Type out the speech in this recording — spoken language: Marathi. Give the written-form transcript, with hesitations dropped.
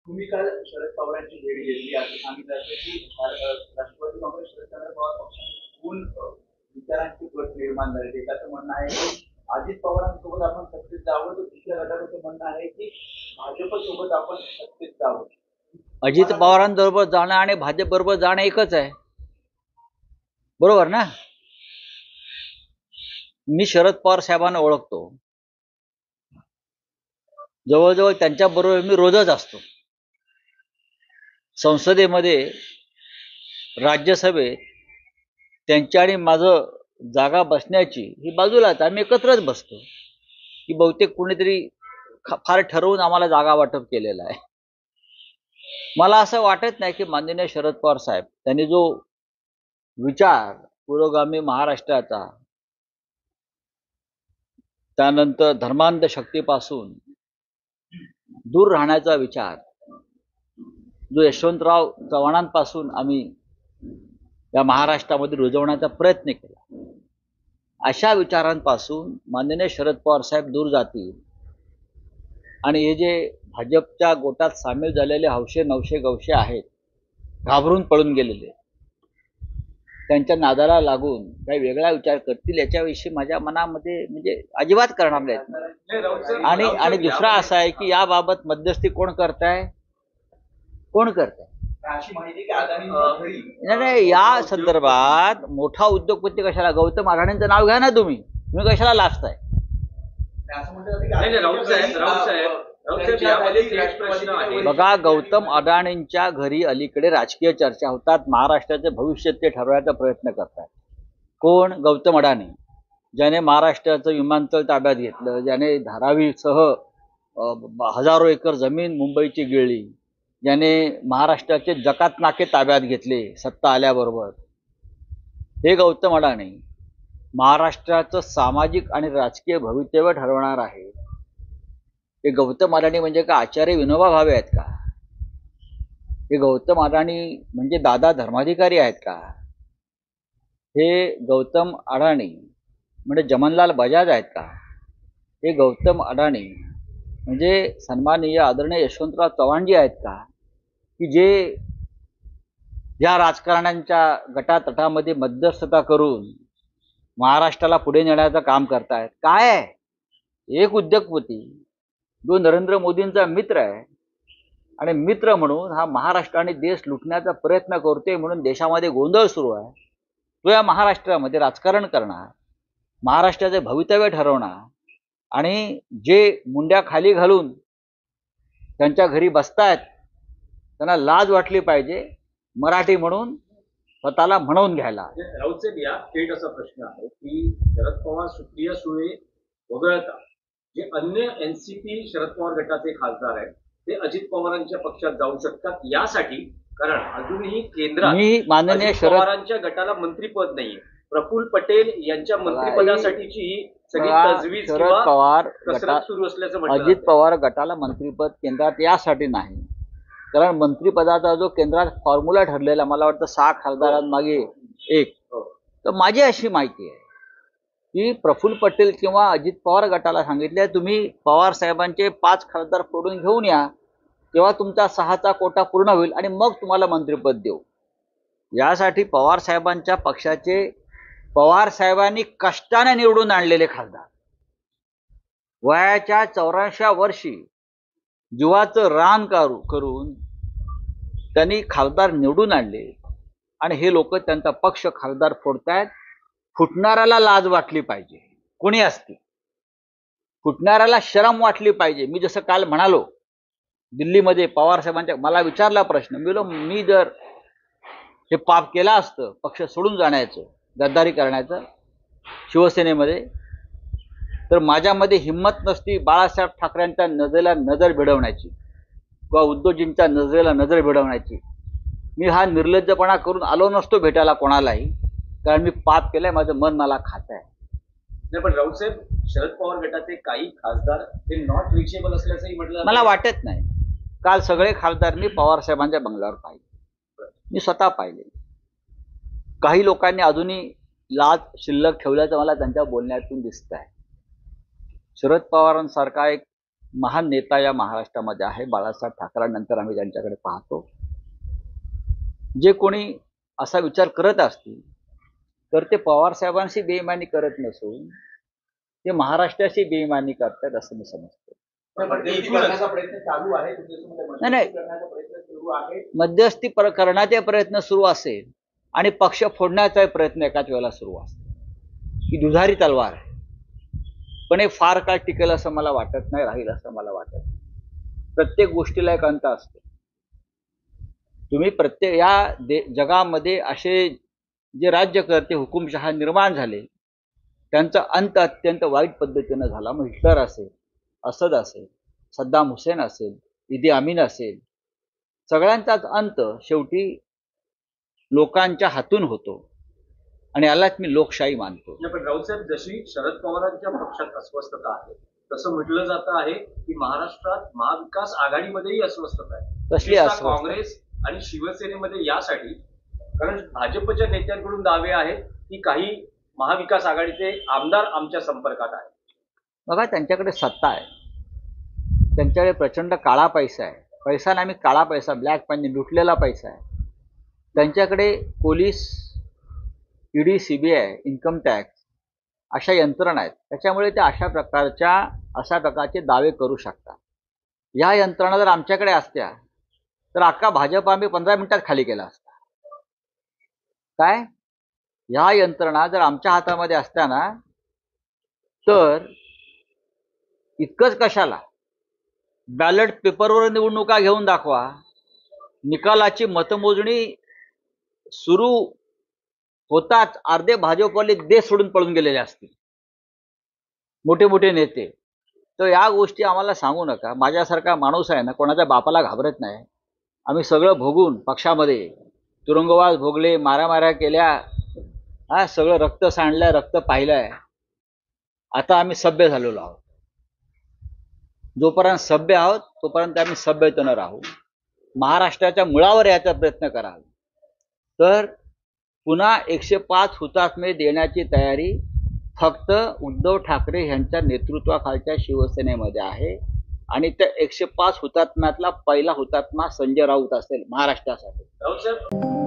तुम्ही काल शरद पवारांची भेट घेतली असं सांगितलं असतं की राष्ट्रवादी काँग्रेस शरद पवार पक्षातून विचारांची गट निर्माण झाले. एकाचं म्हणणं आहे की अजित पवारांसोबत आपण सत्तेत जावं, तर दुसऱ्या गटाचं म्हणणं आहे की भाजप सोबत आपण सत्तेत जावं. अजित पवारांबरोबर जाणं आणि भाजप बरोबर जाणं एकच आहे, बरोबर ना? मी शरद पवार साहेबांना ओळखतो, जवळजवळ त्यांच्याबरोबर मी रोजच असतो. संसदेमध्ये, राज्यसभेत त्यांच्या आणि माझं जागा बसण्याची ही बाजूलाच, आम्ही एकत्रच बसतो. की बहुतेक कुणीतरी फार ठरवून आम्हाला जागा वाटप केलेलं आहे. मला असं वाटत नाही की माननीय शरद पवार साहेब त्यांनी जो विचार पुरोगामी महाराष्ट्राचा, त्यानंतर धर्मांध शक्तीपासून दूर राहण्याचा विचार जो यशवंतराव चव्हाणांपासून आम्ही या महाराष्ट्रामध्ये रुजवण्याचा प्रयत्न केला, अशा विचारांपासून माननीय शरद पवार साहेब दूर जातील आणि हे जे भाजपच्या गोटात सामील झालेले हौशे नवशे गवशे आहेत, घाबरून पळून गेलेले, त्यांच्या नादाला लागून काही वेगळा विचार करतील याच्याविषयी माझ्या मनामध्ये म्हणजे अजिबात करणार नाहीत. आणि दुसरा असा आहे की याबाबत मध्यस्थी कोण करताय, कोण करताय? नाही, या संदर्भात मोठा उद्योगपती कशाला, गौतम अडाणींचं नाव घ्या ना तुम्ही कशाला लाजताय? बघा, गौतम अडाणींच्या घरी अलीकडे राजकीय चर्चा होतात, महाराष्ट्राचे भविष्य ते ठरवण्याचा प्रयत्न करतात. कोण? गौतम अडाणी, ज्याने महाराष्ट्राचं विमानतळ ताब्यात घेतलं, ज्याने धारावीसह हजारो एकर जमीन मुंबईची गिळली, ज्याने महाराष्ट्राचे जकात नाके ताब्यात घेतले सत्ता आल्याबरोबर, हे गौतम अडाणी महाराष्ट्राचं सामाजिक आणि राजकीय भवितव्य ठरवणार आहे. हे गौतम अडाणी म्हणजे का आचार्य विनोबा भावे आहेत का? हे गौतम अडाणी म्हणजे दादा धर्माधिकारी आहेत का? हे गौतम अडाणी म्हणजे जमनलाल बजाज आहेत का? हे गौतम अडाणी म्हणजे सन्माननीय आदरणीय यशवंतराव चव्हाणजी आहेत का, की जे या राजकारण्यांच्या गटातटामध्ये मध्यस्थता करून महाराष्ट्राला पुढे नेण्याचं काम करतायत? काय आहे? एक उद्योगपती जो नरेंद्र मोदींचा मित्र आहे आणि मित्र म्हणून हा महाराष्ट्र आणि देश लुटण्याचा प्रयत्न करतोय म्हणून देशामध्ये गोंधळ सुरू आहे, तो या महाराष्ट्रामध्ये राजकारण करणार, महाराष्ट्राचे भवितव्य ठरवणार, आणि जे मुंड्या खाली घालून त्यांच्या घरी बसतायत त्यांना लाज वाटली पाहिजे मराठी म्हणून स्वतःला म्हणवून घ्यायला. राऊत साहेब, या थेट असा प्रश्न आहे की शरद पवार सुप्रिया सुळे वगळता जे अन्य एनसीपी शरद पवार गटाचे खासदार आहेत ते अजित पवारांच्या पक्षात जाऊ शकतात यासाठी, कारण अजूनही केंद्रात माननीय शरद पवारांच्या गटाला मंत्रीपद नाहीये. प्रफुल्ल पटेल यांच्या मंत्रिपदासाठीची ही सगळी तजवीज शरद पवार कसरत सुरू असल्याचं म्हटलं अजित पवार गटाला मंत्रीपद केंद्रात यासाठी नाही, कारण मंत्रिपदाचा जो केंद्रात फॉर्म्युला ठरलेला, मला वाटतं 6 खासदारांमागे एक, तर माझी अशी माहिती आहे की प्रफुल्ल पटेल किंवा अजित पवार गटाला सांगितले तुम्ही पवार साहेबांचे 5 खासदार फोडून घेऊन या, तेव्हा तुमचा 6चा कोटा पूर्ण होईल आणि मग तुम्हाला मंत्रिपद देऊ. यासाठी पवार साहेबांच्या पक्षाचे पवार साहेबांनी कष्टाने निवडून आणलेले खासदार, वयाच्या 84व्या वर्षी जीवाचं रान करून त्यांनी खासदार निवडून आणले आणि हे लोक त्यांचा पक्ष खासदार फोडतायत. फुटणाऱ्याला लाज वाटली पाहिजे, कोणी असते, फुटणाऱ्याला शरम वाटली पाहिजे. मी जसं काल म्हणालो दिल्लीमध्ये पवार साहेबांच्या, मला विचारला प्रश्न, मी जर हे पाप केलं असतं पक्ष सोडून जाण्याचं, गद्दारी करण्याचं शिवसेनेमध्ये, तर माझ्यामध्ये हिंमत नसती बाळासाहेब ठाकरेंच्या नजरेला नजर भिडवण्याची किंवा उद्धवजींच्या नजरेला नजर भिडवण्याची. मी हा निर्लज्जपणा करून आलो नसतो भेटायला कोणालाही, कारण मी पाप केलंय, माझं मन मला खात आहे. नाही, पण राऊत साहेब, शरद पवार गटाचे काही खासदार हे नॉट रिचेबल असल्याचंही म्हटलं मला वाटत नाही. काल सगळे खासदार मी पवार साहेबांच्या बंगल्यावर पाहिले, मी स्वतः पाहिले. काही लोकांनी अजूनही लाज शिल्लक ठेवल्याचं मला त्यांच्या बोलण्यातून दिसत आहे. शरद पवारांसारखा एक महान नेता या महाराष्ट्रामध्ये आहे. बाळासाहेब ठाकरेंनंतर आम्ही त्यांच्याकडे पाहतो. जे कोणी असा विचार करत असतील तर ते पवार साहेबांशी बेईमानी करत नसून ते महाराष्ट्राशी बेईमानी करतात असं मी समजतो. मध्यस्थी करण्याचा प्रयत्न चालू आहे नाही, नाही. करण्याचा प्रयत्न सुरू आहे. मध्यस्थी करण्याचा प्रयत्न सुरू असेल आणि पक्ष फोडण्याचा प्रयत्न एकाच वेळेला सुरू असेल ही दुधारी तलवार आहे. पण हे फार काळ टिकेल असं मला वाटत नाही, राहील असं मला वाटत नाही. प्रत्येक गोष्टीला एक अंत असतो. तुम्ही प्रत्येक या जगामध्ये असे जे राज्यकर्ते हुकुमशहा निर्माण झाले त्यांचा अंत अत्यंत वाईट पद्धतीनं झाला. मग हिटलर असेल, असद असेल, सद्दाम हुसेन असेल, इदी अमीन असेल, सगळ्यांचाच अंत शेवटी लोकांच्या हातून होतो आणि यालाच मी लोकशाही मानतो. पण राऊत साहेब, जशी शरद पवारांच्या पक्षात अस्वस्थता आहे तसं म्हटलं जात आहे की महाराष्ट्रात महाविकास आघाडीमध्येही अस्वस्थता आहे. कसली अस्वस्थता? काँग्रेस आणि शिवसेनेमध्ये यासाठी, कारण भाजपच्या नेत्यांकडून दावे आहेत की काही महाविकास आघाडीचे आमदार आमच्या संपर्कात आहेत. बघा, त्यांच्याकडे सत्ता आहे, त्यांच्याकडे प्रचंड काळा पैसा आहे. पैसा नाही, काळा पैसा, ब्लॅक मनी, लुटलेला पैसा आहे. त्यांच्याकडे police, ED, CBI, income tax अशा यंत्रणा आहेत. त्याच्यामुळे ते अशा प्रकारचे दावे करू शकतात. या यंत्रणा जर आमच्याकडे असत्या तर अख्खा भाजप आम्ही 15 मिनिटात खाली केला असता. काय, या यंत्रणा जर आमच्या हातामध्ये असत्या ना तर इतकंच कशाला, बॅलेट पेपरवर निवडणुका घेऊन दाखवा, निकालाची मतमोजणी सुरू होताच अर्धे भाजपवाले देश सोडून पळून गेलेले असतील, मोठे मोठे नेते. तर या गोष्टी आम्हाला सांगू नका. माझ्यासारखा माणूस आहे ना, कोणाच्या बापाला घाबरत नाही. आम्ही सगळं भोगून पक्षामध्ये तुरुंगवास भोगले, मारामाऱ्या केल्या, सगळं रक्त सांडलंय, रक्त पाहिलंय. आता आम्ही सभ्य झालेलो आहोत. जोपर्यंत सभ्य आहोत तोपर्यंत आम्ही सभ्यतेनं राहू. महाराष्ट्राच्या मुळावर याचा प्रयत्न कराल तर पुन्हा 105 हुतात्मे देण्याची तयारी फक्त उद्धव ठाकरे यांच्या नेतृत्वाखालच्या शिवसेनेमध्ये आहे. आणि त्या 105 हुतात्म्यातला पहिला हुतात्मा संजय राऊत असेल महाराष्ट्रासाठी. राऊत साहेब,